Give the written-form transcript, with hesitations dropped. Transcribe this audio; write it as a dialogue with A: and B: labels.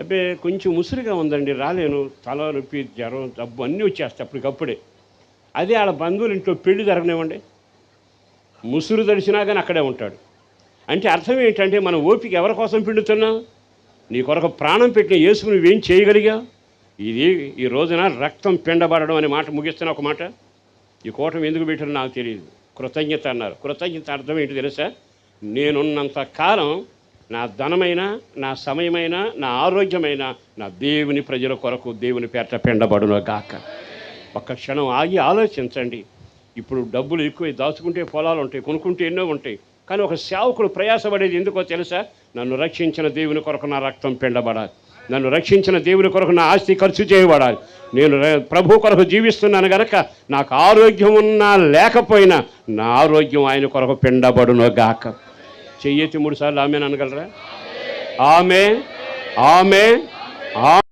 A: అబ్బే కొంచెం ముసురుగా ఉందండి, రాలేను, తల నొప్పి, జ్వరం, జబ్బు అన్నీ వచ్చేస్తాయి అప్పటికప్పుడే. అదే ఆడ బంధువులు ఇంట్లో పెళ్లి జరగనివ్వండి, ముసురు తడిసినా కానీ అక్కడే ఉంటాడు. అంటే అర్థం ఏంటంటే మనం ఓపిక ఎవరి కోసం పిండుతున్నాం? నీ కొరకు ప్రాణం పెట్టిన యేసుకు నువ్వేం చేయగలిగావు? ఇది ఈ రోజున రక్తం పిండబడడం అనే మాట ముగిస్తున్న ఒక మాట. ఈ కూటమి ఎందుకు పెట్టారో నాకు తెలియదు. కృతజ్ఞత అన్నారు. కృతజ్ఞత అర్థం ఏంటి తెలుసా? నేనున్నంత కాలం నా ధనమైన, నా సమయమైన, నా ఆరోగ్యమైన నా దేవుని ప్రజల కొరకు దేవుని పేరట పిండబడును గాక. ఒక్క క్షణం ఆగి ఆలోచించండి. ఇప్పుడు డబ్బులు ఎక్కువ దాచుకుంటే పొలాలు ఉంటాయి, కొనుక్కుంటే ఎన్నో ఉంటాయి. కానీ ఒక సేవకుడు ప్రయాసపడేది ఎందుకో తెలుసా? నన్ను రక్షించిన దేవుని కొరకు నా రక్తం పిండబడాలి, నన్ను రక్షించిన దేవుని కొరకు నా ఆస్తి ఖర్చు చేయబడాలి. నేను ప్రభు కొరకు జీవిస్తున్నాను కనుక నాకు ఆరోగ్యం ఉన్నా లేకపోయినా నా ఆరోగ్యం ఆయన కొరకు పిండబడును గాక. చెయ్యెత్తి 3 సార్లు ఆమెన్ అనగలరా? Amen, amen, amen.